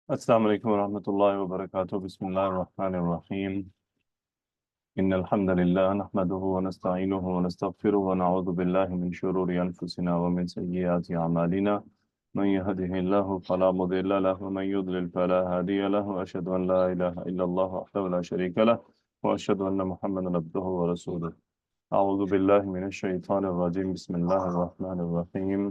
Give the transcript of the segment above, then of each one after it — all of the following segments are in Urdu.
السلام علیکم ورحمۃ اللہ وبرکاتہ۔ بسم اللہ الرحمن الرحیم۔ ان الحمد للہ نحمده ونستعینه ونستغفره ونعوذ باللہ من شرور انفسنا ومن سیئات اعمالنا من يهده الله فلا مضل له ومن يضلل فلا هادي له واشهد ان لا اله الا الله وحده لا شريك له واشهد ان محمدا عبده ورسوله۔ اعوذ باللہ من الشیطان الرجیم، بسم اللہ الرحمن الرحیم۔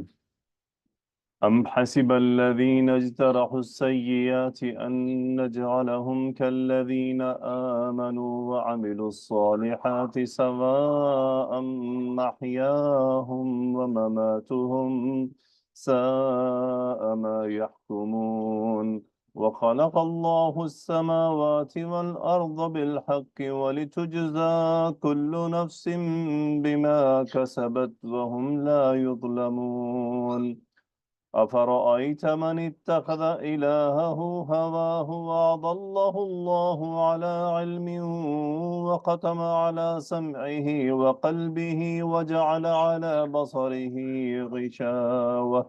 أم حسب الذين اجترحوا السيئات أن نجعلهم كالذين آمنوا وعملوا الصالحات سواء محياهم ومماتهم ساء ما يحكمون۔ وخلق الله السماوات والأرض بالحق ولتجزى كل نفس بما كسبت وهم لا يظلمون۔ أفرأيت من اتخذ إلهه هواه وأضله الله على علم وختم على سمعه وقلبه وجعل على بصره غشاوة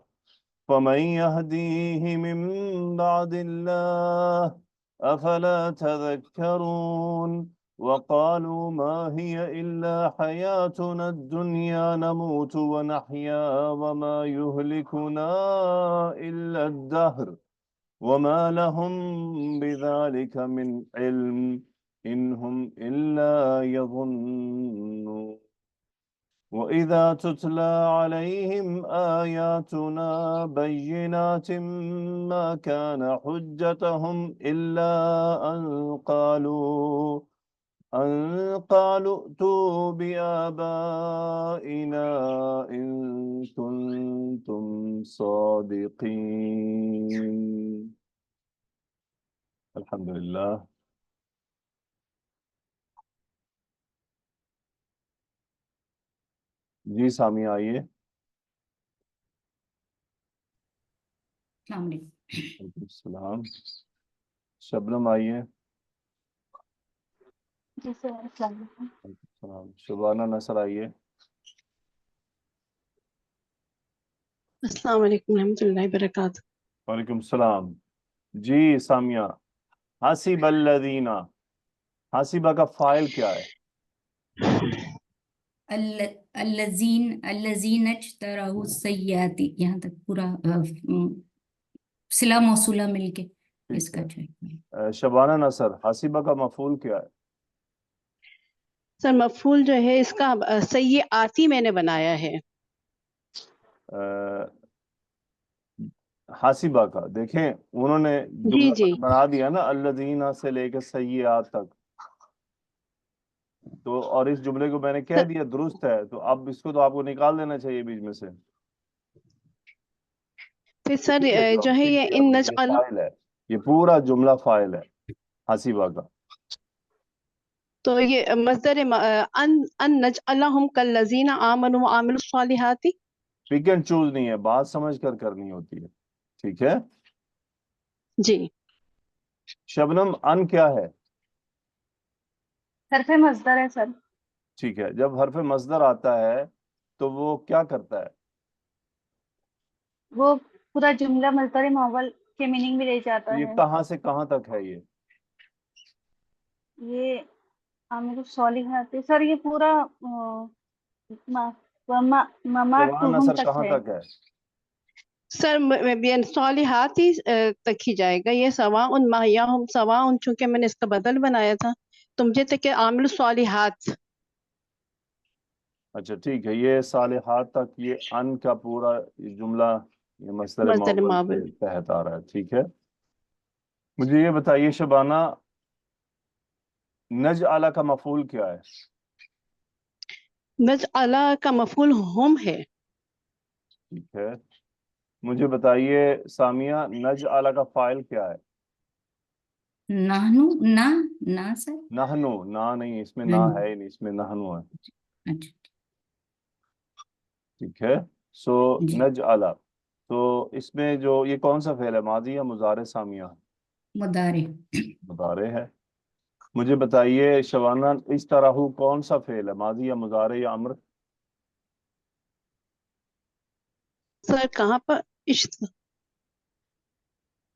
فمن يهديه من بعد الله أفلا تذكرون؟ وقالوا ما هي إلا حياتنا الدنيا نموت ونحيا وما يهلكنا إلا الدهر وما لهم بذلك من علم إن هم إلا يظنون۔ وإذا تتلى عليهم آياتنا بينات ما كان حجتهم إلا أن قالوا ائتوا بآبائنا إن كنتم صادقين۔ الحمد للہ۔ جی سامیہ آئیے۔ السلام علیکم۔ وعلیکم السلام۔ شبنم آئیے۔ جی سر، السلام علیکم۔ وعلیکم السلام۔ شبانہ نصر آئیے۔ السلام علیکم ورحمۃ اللہ وبرکاتہ۔ وعلیکم السلام۔ جی سامیہ، حسب الذین، حسبہ کا فاعل کیا ہے؟ الذین اجترحوا السیئات، یہاں تک پورا صلہ موصولہ مل کے اس کا جو ہے۔ شبانہ نصر، حسبہ کا مفعول کیا ہے؟ سر مفعول جو ہے اس کا سیئاتی میں نے بنایا ہے۔ حاسبہ کا دیکھیں، انہوں نے جی جملہ جی بنا دیا نا، الذین سے لے کے سیئات تک، تو اور اس جملے کو میں نے کہہ دیا درست ہے، تو اب اس کو تو آپ کو نکال دینا چاہیے بیچ میں سے۔ پھر سر جو ہے یہ ان نجعل، فاعل ہے، یہ پورا جملہ فاعل ہے حاسبہ کا۔ تو یہ مصدر ان نجعلہم کالذین آمنوا وعملوا الصالحات۔ پک اینڈ چوز نہیں ہے، بات سمجھ کر کرنی ہوتی ہے، ٹھیک ہے؟ جی شبنم، ان کیا ہے؟ حرف مصدر ہے سر۔ ٹھیک ہے، جب حرف مصدر آتا ہے تو وہ کیا کرتا ہے؟ وہ پورا جملہ مصدر ماول کے میننگ میں لے جاتا یہ ہے۔ کہاں سے کہاں تک ہے یہ؟ یہ عامل الصالحات سر، یہ پورا شبانہ نصر تک کہاں ہے۔ تک ہے؟ سر صالحات ہی تک ہی جائے گا، یہ سواء محیاہم سواء، چونکہ میں نے اس کا بدل بنایا تھا تو مجھے تک کہ عامل الصالحات۔ اچھا ٹھیک ہے، یہ صالحات تک، یہ ان کا پورا جملہ یہ مصدر مصدر معول معول۔ کے تحت آ رہا ہے، ٹھیک ہے؟ مجھے یہ بتائیے شبانہ، نجعل کا مفعول کیا ہے؟ نجعل کا مفعول ہم ہے۔ ٹھیک ہے، مجھے بتائیے سامیہ، نجعل کا فاعل کیا ہے؟ نحنو، نہ سر، نحنو، نہ نہیں، اس میں نہ ہے ہی نہیں، اس میں نحنو ہے، اچھا ٹھیک ہے؟ سو جی، نجعل، تو اس میں جو یہ کون سا فعل ہے، ماضی یا مضارع سامیہ؟ مضارع۔ مضارع ہے۔ مجھے بتائیے شبانہ، اس طرح کون سا فعل ہے، ماضی یا مضارع یا امر؟ سر کہاں پر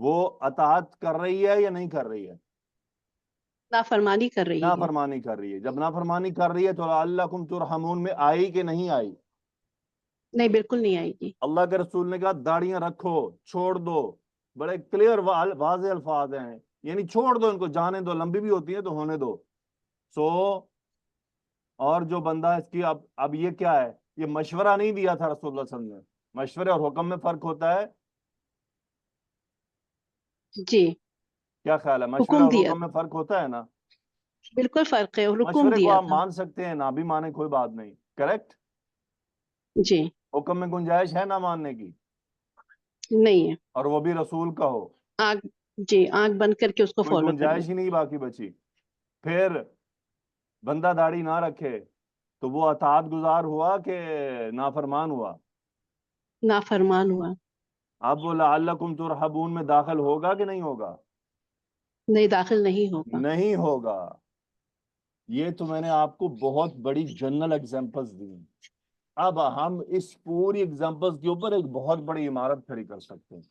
وہ اطاعت کر رہی ہے یا نہیں کر رہی ہے؟ نافرمانی کر رہی ہے. نافرمانی کر رہی ہے. جب نافرمانی کر رہی ہے تو لعلکم ترحمون میں آئی کہ نہیں آئی؟ نہیں بالکل نہیں آئے گی. اللہ کے رسول نے کہا داڑیاں رکھو، چھوڑ دو. بڑے کلیئر واضح الفاظ ہیں، یعنی چھوڑ دو ان کو، جانے دو، لمبی بھی ہوتی ہیں تو ہونے دو. سو اور جو بندہ اس کی اب یہ کیا ہے، یہ مشورہ نہیں دیا تھا رسول اللہ صلی اللہ علیہ وسلم نے. مشورے اور حکم میں فرق ہوتا ہے. جی کیا خیال ہے، مشورے حکم اور دیا، حکم میں فرق ہوتا ہے نا؟ بالکل فرق ہے. حکم مشورے کو دیا آپ تھا. مان سکتے ہیں، نہ بھی مانے کوئی بات نہیں، کریکٹ. جی حکم میں گنجائش ہے نہ ماننے کی، نہیں ہے. اور وہ بھی رسول کا ہو. آنکھ، جی آنکھ بند کر کے اس کو کوئی فالو کرنا. گنجائش ہی نہیں باقی بچی. پھر بندہ داڑھی نہ رکھے تو وہ اطاعت گزار ہوا کہ نافرمان ہوا؟ نافرمان ہوا. اب وہ لعلکم ترحمون میں داخل ہوگا کہ نہیں ہوگا؟ نہیں داخل نہیں ہوگا. نہیں ہوگا. یہ تو میں نے آپ کو بہت بڑی جنرل ایگزامپلز دی. اب ہم اس پوری ایگزامپلز کے اوپر ایک بہت بڑی عمارت کھڑی کر سکتے ہیں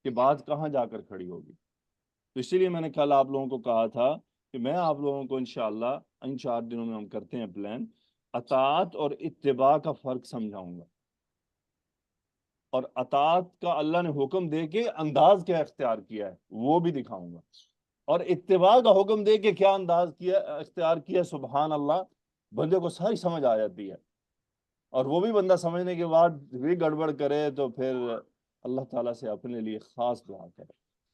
کہ بات کہاں جا کر کھڑی ہوگی. تو اسی لیے میں نے کل آپ لوگوں کو کہا تھا کہ میں آپ لوگوں کو انشاءاللہ ان 4 دنوں میں ہم کرتے ہیں پلان، اطاعت اور اتباع کا فرق سمجھاؤں گا، اور اطاعت کا اللہ نے حکم دے کے انداز کیا اختیار کیا ہے وہ بھی دکھاؤں گا، اور اتباع کا حکم دے کے کیا انداز کیا اختیار کیا. سبحان اللہ، بندے کو ساری سمجھ آ جاتی ہے. اور وہ بھی بندہ سمجھنے کے بعد بھی گڑبڑ کرے تو پھر اللہ تعالیٰ سے اپنے لیے خاص دعا کرے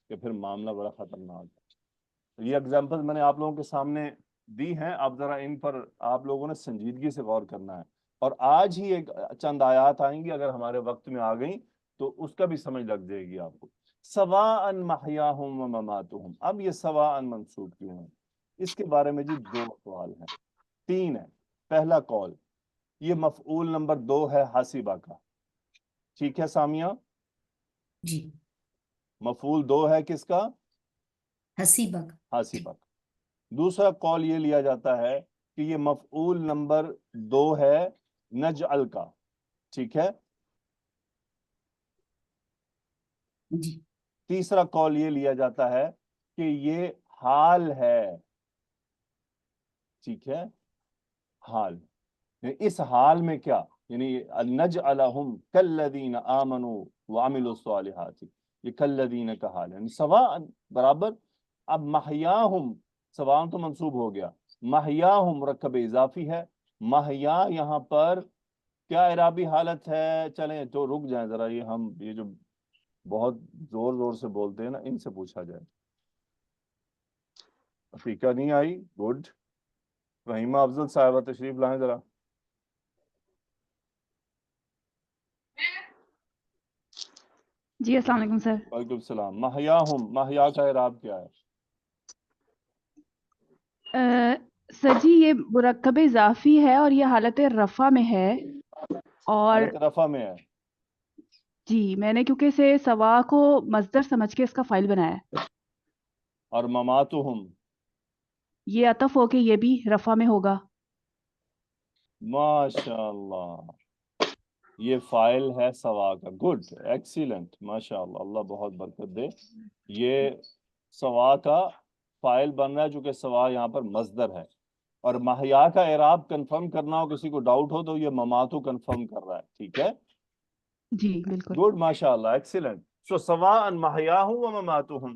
کہ پھر معاملہ بڑا خطرناک ہے. یہ اگزامپل میں نے آپ لوگوں کے سامنے دی ہیں، اب ذرا ان پر آپ لوگوں نے سنجیدگی سے غور کرنا ہے. اور آج ہی ایک چند آیات آئیں گی، اگر ہمارے وقت میں آ گئیں تو اس کا بھی سمجھ لگ جائے گی آپ کو. سواء محیاہم و مماتہم. اب یہ سواء منصوب کیوں ہے؟ اس کے بارے میں جی 2 اقوال ہیں، 3 ہیں. پہلا قول، یہ مفعول نمبر 2 ہے حاسبہ کا. ٹھیک ہے سامیہ؟ جی مفعول 2 ہے کس کا؟ حسیبہ کا. حاسبہ کا. دوسرا قول یہ لیا جاتا ہے کہ یہ مفعول نمبر 2 ہے نجعل کا. ٹھیک ہے. جی تیسرا قول یہ لیا جاتا ہے کہ یہ حال ہے. ٹھیک ہے، حال. اس حال میں کیا، یعنی نجعلہم کالذین آمنوا وعملوا الصالحات، یہ کالذین کا حال ہے، یعنی سواء برابر. اب محیاہم، سواء تو منصوب ہو گیا، محیاہم مرکب اضافی ہے. محیا یہاں پر کیا اعرابی حالت ہے؟ چلیں تو رک جائیں ذرا، یہ جو بہت زور زور سے بولتے ہیں نا، ان سے پوچھا جائے. افریقہ نہیں آئی، گڈ. رحیمہ افضل صاحبہ تشریف لائیں ذرا. جی السلام علیکم سر. وعلیکم السلام. محیاہم، محیا کا اعراب کیا ہے؟ سر جی یہ مرکب اضافی ہے اور یہ حالت رفع میں ہے، اور حالت رفع میں ہے. جی میں نے کیونکہ اسے سوا کو مصدر سمجھ کے اس کا فائل بنایا ہے. اور مماتہم، یہ عطف ہو کے یہ بھی رفع میں ہوگا. ماشاءاللہ، یہ فائل ہے سوا کا. گڈ، ایکسیلنٹ، ماشاءاللہ، اللہ بہت برکت دے. یہ سوا کا فائل بن رہا ہے چونکہ سوا یہاں پر مصدر ہے. اور محیا کا اعراب کنفرم کرنا ہو، کسی کو ڈاؤٹ ہو تو یہ مماتو کنفرم کر رہا ہے. ٹھیک ہے، جی بالکل. گڈ، ماشاءاللہ، ایکسیلنٹ. سو سواء محیاہم و مماتہم،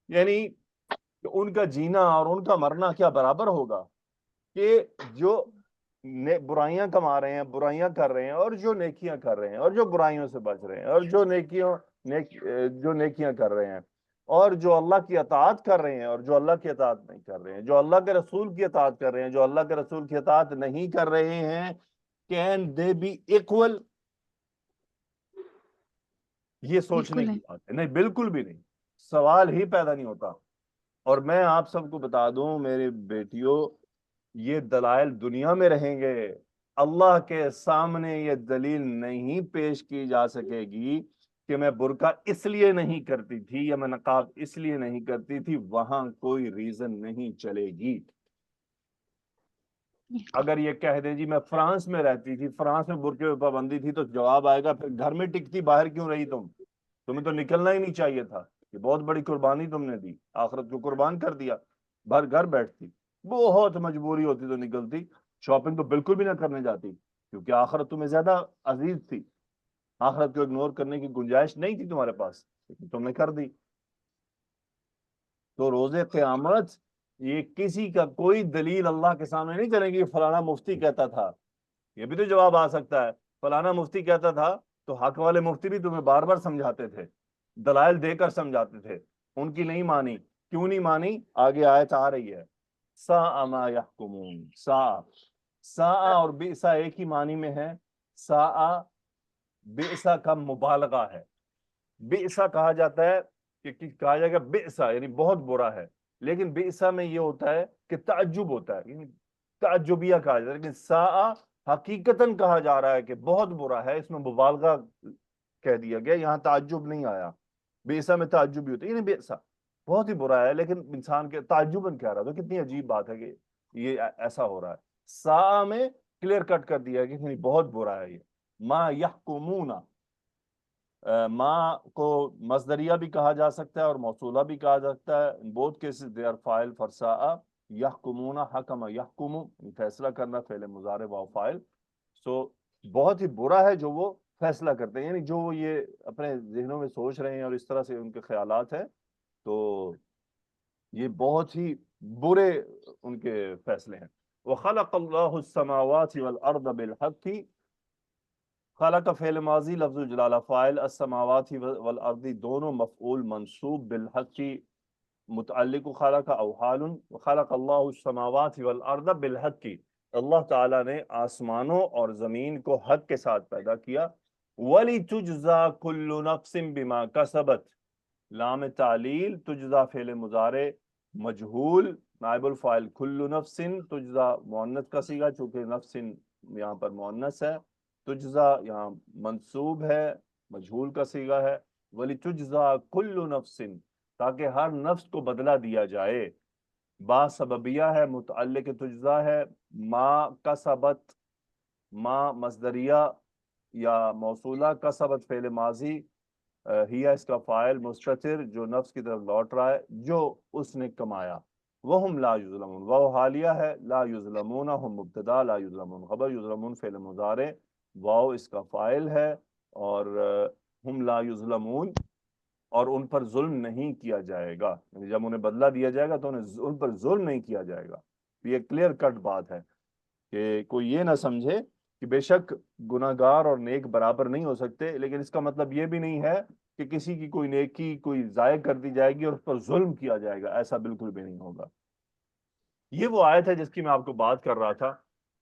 یعنی کہ ان کا جینا اور ان کا مرنا کیا برابر ہوگا؟ کہ جو برائیاں کما رہے ہیں، برائیاں کر رہے ہیں، اور جو نیکیاں کر رہے ہیں، اور جو برائیوں سے بچ رہے ہیں، اور جو نیکیاں کر رہے ہیں، اور جو اللہ کی اطاعت کر رہے ہیں، اور جو اللہ کی اطاعت نہیں کر رہے ہیں، جو اللہ کے رسول کی اطاعت کر رہے ہیں، جو اللہ کے رسول کی اطاعت نہیں کر رہے ہیں، کین دے بی ایکول؟ یہ سوچنے بالکل کی نہیں. بات ہے. نہیں، بالکل بھی نہیں، سوال ہی پیدا نہیں ہوتا. اور میں آپ سب کو بتا دوں میرے بیٹیوں، یہ دلائل دنیا میں رہیں گے، اللہ کے سامنے یہ دلیل نہیں پیش کی جا سکے گی کہ میں برقع اس لیے نہیں کرتی تھی یا میں نقاب اس لیے نہیں کرتی تھی. وہاں کوئی ریزن نہیں چلے گی. اگر یہ کہہ دیں جی میں فرانس میں رہتی تھی، فرانس میں برقعے پہ پابندی تھی، تو جواب آئے گا پھر گھر میں ٹکتی، باہر کیوں رہی تمہیں تو نکلنا ہی نہیں چاہیے تھا. کہ بہت بڑی قربانی تم نے دی، آخرت کو قربان کر دیا، گھر بیٹھتی، بہت مجبوری ہوتی تو نکلتی، شاپنگ تو بالکل بھی نہ کرنے جاتی، کیونکہ آخرت تمہیں زیادہ عزیز تھی، آخرت کو اگنور کرنے کی گنجائش نہیں تھی تمہارے پاس، لیکن تم نے کر دی۔ تو روز قیامت یہ کسی کا کوئی دلیل اللہ کے سامنے نہیں چلے گی فلانا مفتی کہتا تھا، یہ بھی تو جواب آ سکتا ہے، فلانا مفتی کہتا تھا، تو حق والے مفتی بھی تمہیں بار بار سمجھاتے تھے، دلائل دے کر سمجھاتے تھے، ان کی نہیں مانی، کیوں نہیں مانی؟ آگے آیت آ رہی ہے، ساء ما یحکمون، ساء اور بئسا ایک ہی معنی میں ہے، ساء بئسا کا مبالغہ ہے، بئسا کہا جاتا ہے کہ کہا جائے گا بئسا یعنی بہت برا ہے، لیکن بئسا میں یہ ہوتا ہے کہ تعجب ہوتا ہے، یعنی تعجبیہ کہا جاتا ہے، لیکن ساء حقیقتاً کہا جا رہا ہے کہ بہت برا ہے، اس میں مبالغہ کہہ دیا گیا، یہاں تعجب نہیں آیا، بئسا میں تعجب بھی ہوتا ہے، یعنی بئسا بہت ہی برا ہے، لیکن انسان کے تعجباً کہہ رہا تھا، کتنی عجیب بات ہے کہ یہ ایسا ہو رہا ہے، ساء میں کلیئر کٹ کر دیا ہے کہ بہت برا ہے یہ۔ ما یحکمون، ما کو مصدریہ بھی کہا جا سکتا ہے اور موصولہ بھی کہا جا سکتا ہے، in both cases they are فاعل for ساء، یحکمون حکم یحکم، فیصلہ کرنا فعل مضارع واو فاعل، سو بہت ہی برا ہے جو وہ فیصلہ کرتے ہیں، یعنی جو وہ یہ اپنے ذہنوں میں سوچ رہے ہیں اور اس طرح سے ان کے خیالات ہیں، تو یہ بہت ہی برے ان کے فیصلے ہیں۔ وَخَلَقَ اللَّهُ السَّمَاوَاتِ وَالْأَرْضَ بِالْحَقِّ، خلق فعل ماضی لفظ الجلالہ فاعل، السماوات والارض دونوں مفعول منصوب، بالحق متعلق خلق او حال، وخلق اللہ السماوات والارض بالحق، اللہ تعالیٰ نے آسمانوں اور زمین کو حق کے ساتھ پیدا کیا، وَلِتُجْزَا كُلُّ نَفْسٍ بِمَا كَسَبَتْ، لام تعلیل، تجزا فعل مضارع مجہول نائب الفاعل، کل نفس تجزا مؤنث کا صیغہ، چونکہ نفس یہاں پر مؤنث ہے، تجزا یہاں منصوب ہے، مجہول کا صیغہ ہے، وَلِتُجْزَا كُلُّ نَفْسٍ، تاکہ ہر نفس کو بدلہ دیا جائے، با سببیہ ہے، متعلق تجزا ہے، ما کسبت، ما مصدریہ یا موصولہ، کسبت فعل ماضی، ہی اس کا فاعل مستتر جو نفس کی طرف لوٹ رہا ہے، جو اس نے کمایا، وہم لا یظلمون، وہ حالیہ ہے، لا یظلمون ہم مبتدا، لا یظلمون خبر، یظلمون فعل مضارع، واو اس کا فاعل ہے، اور ہم لا یظلمون، اور ان پر ظلم نہیں کیا جائے گا، یعنی جب انہیں بدلہ دیا جائے گا تو ان پر ظلم نہیں کیا جائے گا۔ یہ کلیئر کٹ بات ہے کہ کوئی یہ نہ سمجھے کہ بے شک گناہگار اور نیک برابر نہیں ہو سکتے، لیکن اس کا مطلب یہ بھی نہیں ہے کہ کسی کی کوئی نیکی کوئی ضائع کر دی جائے گی اور اس پر ظلم کیا جائے گا، ایسا بالکل بھی نہیں ہوگا۔ یہ وہ آیت ہے جس کی میں آپ کو بات کر رہا تھا،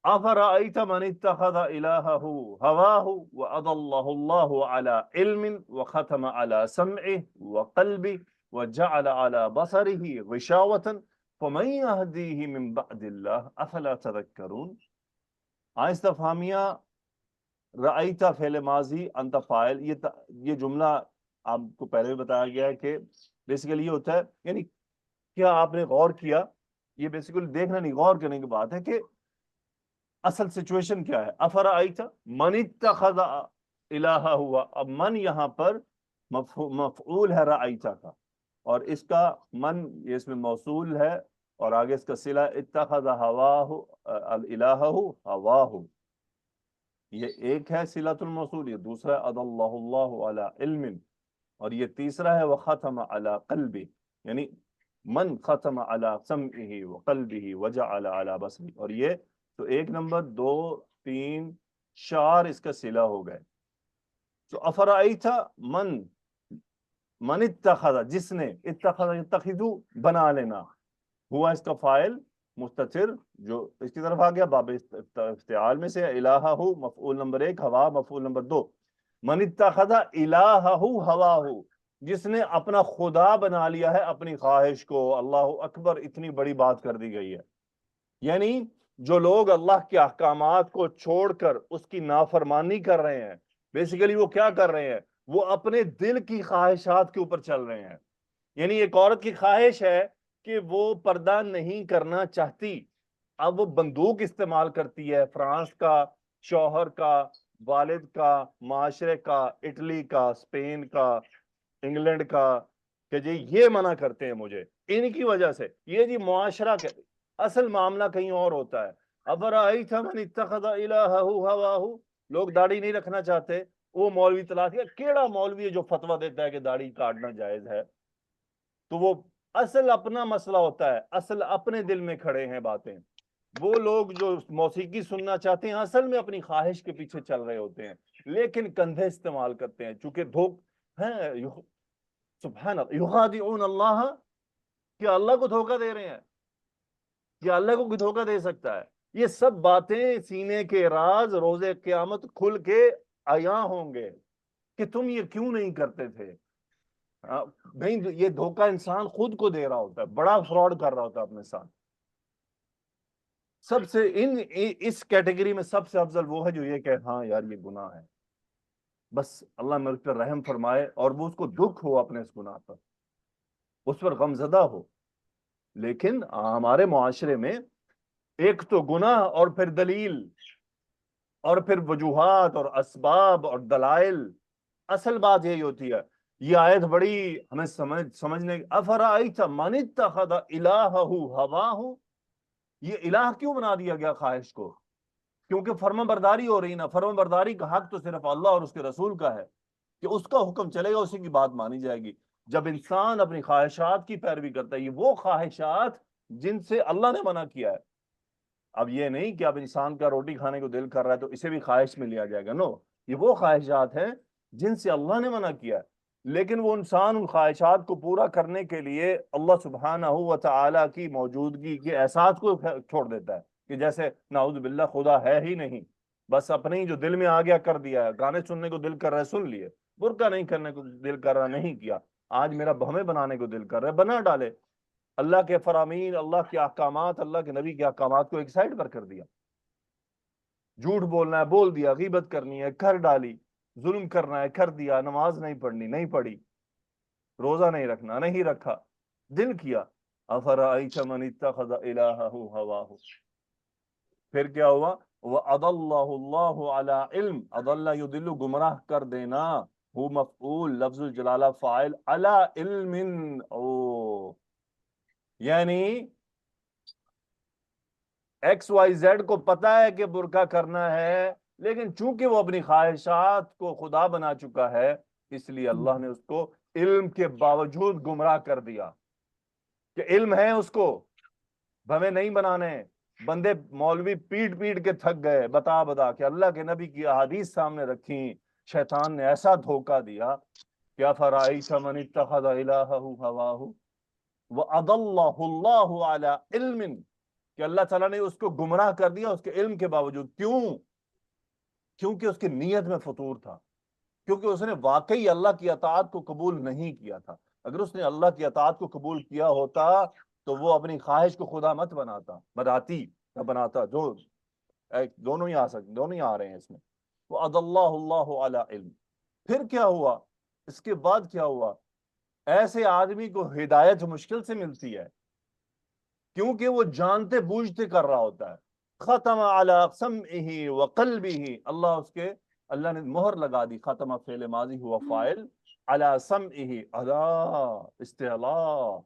أَفَرَأَيْتَ مَنِ اتَّخَذَ إِلَٰهَهُ هَوَاهُ وَأَضَلَّهُ اللَّهُ عَلَىٰ عِلْمٍ وَخَتَمَ عَلَىٰ سَمْعِهِ وَقَلْبِهِ وَجَعَلَ عَلَىٰ بَصَرِهِ غِشَاوَةً فَمَن يَهْدِيهِ مِن بَعْدِ اللَّهِ أَفَلَا تَذَكَّرُونَ۔ استفہامیہ، رأیتا فعل ماضی، انت فاعل، یہ جملہ آپ کو پہلے بھی بتایا گیا ہے کہ بیسیکلی یہ ہوتا ہے، یعنی کیا آپ نے غور کیا، یہ بیسیکلی دیکھنا نہیں، غور کرنے کی بات ہے کہ اصل سچویشن کیا ہے۔ افرأیتا من اتخذ الہہ ہوا، اب من یہاں پر مفعول ہے رأیتا کا، اور اس کا من یہ اس میں موصول ہے، اور آگے اس کا صلہ اتخذ ہواہ الالہ ہواہ، یہ ایک ہے صلۃ الموصول، یہ دوسرا ہے اضلہ اللہ علی علم، اور یہ تیسرا ہے وختم علی قلبہ، یعنی من ختم علی سمعہ وقلبہ وجعل علی بصرہ، اور یہ تو ایک نمبر، دو، تین، چار اس کا صلہ ہو گئے۔ تو افرأیتا من اتخذ، جس نے، اتخذ یتخذو بنا لینا، ہوا اس کا فاعل مستتر جو اس کی طرف آ گیا باب افتعال میں سے، الہہ مفعول نمبر 1، ہوا مفعول نمبر 2، من اتخذ الہہ ہواہ، جس نے اپنا خدا بنا لیا ہے اپنی خواہش کو، اللہ اکبر، اتنی بڑی بات کر دی گئی ہے، یعنی جو لوگ اللہ کے احکامات کو چھوڑ کر اس کی نافرمانی کر رہے ہیں، بیسیکلی وہ کیا کر رہے ہیں، وہ اپنے دل کی خواہشات کے اوپر چل رہے ہیں، یعنی ایک عورت کی خواہش ہے کہ وہ پردہ نہیں کرنا چاہتی، اب وہ بندوق استعمال کرتی ہے، فرانس کا، شوہر کا، والد کا، معاشرے کا، اٹلی کا، اسپین کا، انگلینڈ کا، کہ جی یہ منع کرتے ہیں مجھے ان کی وجہ سے، یہ جی معاشرہ کے اصل معاملہ کہیں اور ہوتا ہے. افرأیت من اتخذ الہہ ہواہ، لوگ داڑھی نہیں رکھنا چاہتے، وہ مولوی تلاش کیا، کیڑا مولوی ہے جو فتویٰ دیتا ہے کہ داڑھی کاٹنا جائز ہے؟ تو وہ اصل اپنا مسئلہ ہوتا ہے، اصل اپنے دل میں کھڑے ہیں باتیں. وہ لوگ جو موسیقی سننا چاہتے ہیں اصل میں اپنی خواہش کے پیچھے چل رہے ہوتے ہیں، لیکن کندھے استعمال کرتے ہیں چونکہ سبحان اللہ، یخادعون اللہ، کیا اللہ کو دھوکہ دے رہے ہیں؟ کیا اللہ کو دھوکہ دے سکتا ہے؟ یہ سب باتیں سینے کے راز روز قیامت کھل کے عیاں ہوں گے کہ تم یہ کیوں نہیں کرتے تھے. نہیں، یہ دھوکہ انسان خود کو دے رہا ہوتا ہے، بڑا فراڈ کر رہا ہوتا ہے اپنے ساتھ. سب سے اس کیٹیگری میں سب سے افضل وہ ہے جو یہ کہ ہاں یار یہ گناہ ہے، بس اللہ میرے پر رحم فرمائے، اور وہ اس کو دکھ ہو اپنے اس گناہ پر، اس پر غمزدہ ہو. لیکن ہمارے معاشرے میں ایک تو گناہ اور پھر دلیل اور پھر وجوہات اور اسباب اور دلائل. اصل بات یہی ہوتی ہے. یہ آیت بڑی ہمیں سمجھنے افرأیت من اتخذ الہہ ہواہ، یہ الہ کیوں بنا دیا گیا خواہش کو؟ کیونکہ فرما برداری ہو رہی نا. فرما برداری کا حق تو صرف اللہ اور اس کے رسول کا ہے کہ اس کا حکم چلے گا، اسی کی بات مانی جائے گی. جب انسان اپنی خواہشات کی پیروی کرتا ہے، یہ وہ خواہشات جن سے اللہ نے منع کیا ہے. اب یہ نہیں کہ اب انسان کا روٹی کھانے کو دل کر رہا ہے تو اسے بھی خواہش میں لیا جائے گا، نو. یہ وہ خواہشات ہیں جن سے اللہ نے منع کیا ہے، لیکن وہ انسان ان خواہشات کو پورا کرنے کے لیے اللہ سبحانہ و تعالیٰ کی موجودگی کے احساس کو چھوڑ دیتا ہے کہ جیسے نعوذ باللہ خدا ہے ہی نہیں، بس اپنے ہی جو دل میں آ گیا کر دیا ہے. گانے سننے کو دل کر رہا ہے سن لیے، برقع نہیں کرنے کو دل کر رہا نہیں کیا، آج میرا بہمیں بنانے کو دل کر رہا ہے بنا ڈالے. اللہ کے فرامین، اللہ کے احکامات، اللہ کے نبی کے احکامات کو ایک سائڈ پر کر دیا. جھوٹ بولنا ہے بول دیا، غیبت کرنی ہے کر ڈالی، ظلم کرنا ہے کر دیا، نماز نہیں پڑھنی نہیں پڑھی، روزہ نہیں رکھنا نہیں رکھا، دل کیا. افرأیت من اتخذ الہہ ہواہ، پھر کیا ہوا؟ وَأَضَلَّهُ اللَّهُ عَلَىٰ عِلْم، اضل یضل گمراہ کر دینا، ہو مفعول لفظ الجلالہ فاعل، علی علم، یعنی ایکس وائی زیڈ کو پتا ہے کہ برقع کرنا ہے، لیکن چونکہ وہ اپنی خواہشات کو خدا بنا چکا ہے اس لیے اللہ نے اس کو علم کے باوجود گمراہ کر دیا کہ علم ہے اس کو، ہمیں نہیں بنانے. بندے مولوی پیٹ پیٹ کے تھک گئے بتا بتا کہ اللہ کے نبی کی احادیث سامنے رکھی، شیطان نے ایسا دھوکہ دیا کہ افرأیت من اتخذ الہہ ہواہ وَأَضَلَّهُ اللَّهُ عَلَىٰ عِلْمٍ، کہ اللہ تعالیٰ نے اس کو گمراہ کر دیا اس کے علم کے باوجود. کیوں؟ کیونکہ اس کی نیت میں فطور تھا، کیونکہ اس نے واقعی اللہ کی اطاعت کو قبول نہیں کیا تھا. اگر اس نے اللہ کی اطاعت کو قبول کیا ہوتا تو وہ اپنی خواہش کو خدا مت بناتا. جو دونوں ہی آ سکتے، دونوں ہی آ رہے ہیں اس میں. وَأَضَلَّهُ اللَّهُ عَلَىٰ عِلْمٍ. پھر کیا ہوا؟ اس کے بعد کیا ہوا؟ ایسے آدمی کو ہدایت مشکل سے ملتی ہے کیونکہ وہ جانتے بوجھتے کر رہا ہوتا ہے. ختم علی سمعہ وقلبہ، اللہ نے مہر لگا دی. ختم فعل ماضی ہوا فاعل، علی سمعہ ادا استعلاء،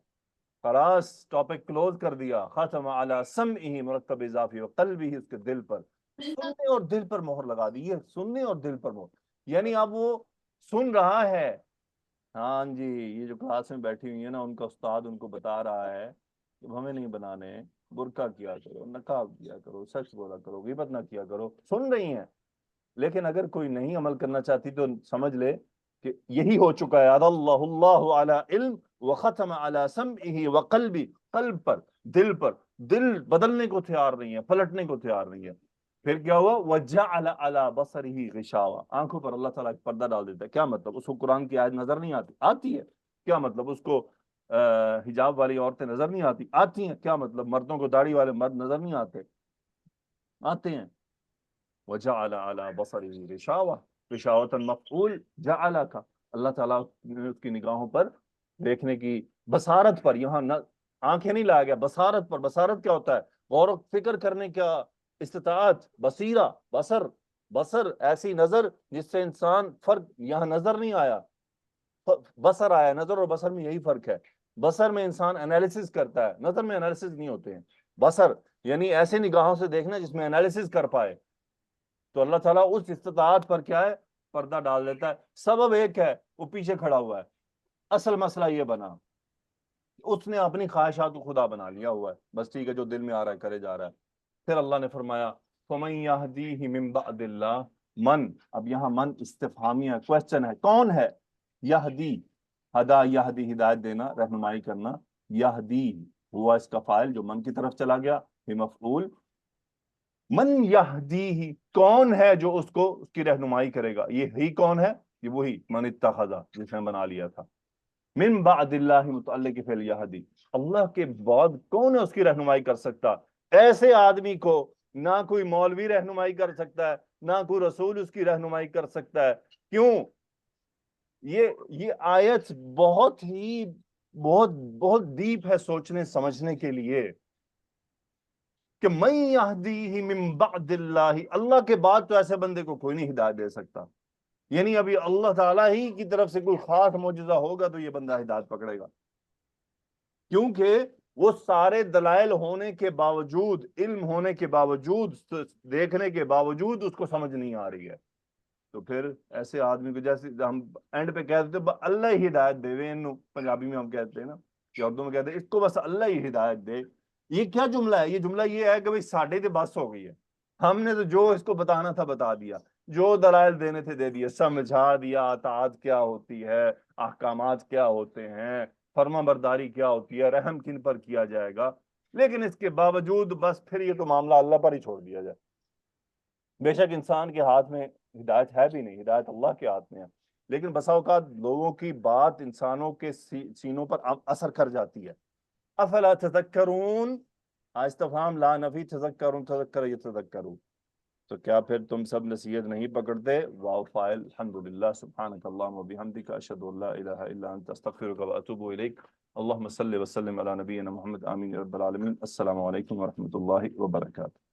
خلاص ٹاپک کلوز کر دیا. ختم علی سمعہ مرکب اضافی، وقلبہ اس کے دل پر، سننے اور دل پر مہر لگا دی. یہ سننے اور دل پر مہر، یعنی اب وہ سن رہا ہے. ہاں جی، یہ جو کلاس میں بیٹھی ہوئی ہے نا، ان کا استاد ان کو بتا رہا ہے کہ ہمیں نہیں بنانے، برقع کیا کرو، نقاب کیا کرو، سچ بولا کرو، غیبت نہ کیا کرو. سن رہی ہیں، لیکن اگر کوئی نہیں عمل کرنا چاہتی تو سمجھ لے کہ یہی ہو چکا ہے. اضلہ اللہ علی علم وختم علی سمعہ وقلبہ، قلب پر، دل بدلنے کو تیار نہیں ہے، پلٹنے کو تیار نہیں ہے. پھر کیا ہوا؟ وجعل علی بصرہ غشاوہ، آنکھوں پر اللہ تعالیٰ پردہ ڈال دیتا ہے. کیا مطلب؟ اس کو قرآن کی آیت نظر نہیں آتی ہے. کیا مطلب؟ اس کو حجاب والی عورتیں نظر نہیں آتی ہیں. کیا مطلب؟ مردوں کو داڑھی والے مرد نظر نہیں آتے ہیں. وجعل علی بصرہ غشاوہ، غشاوۃ مفعول جعل کا، اللہ تعالیٰ نے اس کی نگاہوں پر دیکھنے کی بصارت پر، یہاں آنکھیں نہیں لایا گیا، بصارت پر. بصارت کیا ہوتا ہے؟ غور و فکر کرنے کا استطاعت، بصیرہ، بصر ایسی نظر جس سے انسان فرق یہاں نظر نہیں آیا. بصر آیا، نظر اور بصر میں یہی فرق ہے. بصر میں انسان انالیسس کرتا ہے، نظر میں انالیسس نہیں ہوتے ہیں. بصر یعنی ایسے نگاہوں سے دیکھنا جس میں انالیسس کر پائے. تو اللہ تعالیٰ اس استطاعت پر کیا ہے، پردہ ڈال دیتا ہے. سبب ایک ہے، وہ پیچھے کھڑا ہوا ہے. اصل مسئلہ یہ بنا، اس نے اپنی خواہشات کو خدا بنا لیا ہوا ہے. بس ٹھیک ہے، جو دل میں آ رہا ہے کرے جا رہا ہے. پھر اللہ نے فرمایا فَمَن يَهْدِيهِ مِن بَعْدِ اللَّهِ من. اب یہاں من استفہامی ہے، کوشچن ہے. کون ہے؟ یہدی، ہدا یہدی، ہدایت دینا، رہنمائی کرنا. یہدی ہوا اس کا فاعل جو من کی طرف چلا گیا، مفعول. من یہدیہ، کون ہے جو اس کو اس کی رہنمائی کرے گا؟ یہ ہی کون ہے؟ یہ وہی من اتخذ جس نے بنا لیا تھا. من بعد اللہ متعلق فعل یہدی، اللہ کے بعد کون ہے اس کی رہنمائی کر سکتا؟ ایسے آدمی کو نہ کوئی مولوی رہنمائی کر سکتا ہے، نہ کوئی رسول اس کی رہنمائی کر سکتا ہے. کیوں؟ یہ آیت بہت ہی بہت ڈیپ ہے سوچنے سمجھنے کے لیے کہ من یہدیہ من بعد اللہ، اللہ کے بعد تو ایسے بندے کو کوئی نہیں ہدایت دے سکتا. یعنی ابھی اللہ تعالیٰ ہی کی طرف سے کوئی خاص معجزہ ہوگا تو یہ بندہ ہدایت پکڑے گا. کیونکہ وہ سارے دلائل ہونے کے باوجود، علم ہونے کے باوجود، دیکھنے کے باوجود اس کو سمجھ نہیں آ رہی ہے. تو پھر ایسے آدمی کو، جیسے ہم اینڈ پہ کہہ دیتے اللہ ہی ہدایت دے، پنجابی میں ہم کہتے ہیں نا، یا اردو میں کہتے ہیں اس کو بس اللہ ہی ہدایت دے. یہ کیا جملہ ہے؟ یہ جملہ یہ ہے کہ بھئی ساڑھے تے بس ہو گئی ہے، ہم نے تو جو اس کو بتانا تھا بتا دیا، جو دلائل دینے تھے دے دیے، سمجھا دیا اطاعت کیا ہوتی ہے، احکامات کیا ہوتے ہیں، فرما برداری کیا ہوتی ہے، رحم کن پر کیا جائے گا. لیکن اس کے باوجود بس پھر یہ تو معاملہ اللہ پر ہی چھوڑ دیا جائے. بے شک انسان کے ہاتھ میں ہدایت ہے بھی نہیں، ہدایت اللہ کے ہاتھ میں ہے. لیکن بسا اوقات لوگوں کی بات انسانوں کے سینوں پر اثر کر جاتی ہے. افلا تذکرون، استفہام لا نفی، تذکرون، تذکر یتذکرون، تو کیا پھر تم سب نصیحت نہیں پکڑتے؟ واو فاعل الحمدللہ. سبحانک اللہم و بحمدک، اشہد ان لا الہ الا انت، استغفرک و اتوب الیک. اللہم صلی وسلم علی نبینا محمد، آمین رب العالمین. السلام علیکم ورحمۃ اللہ وبرکاتہ.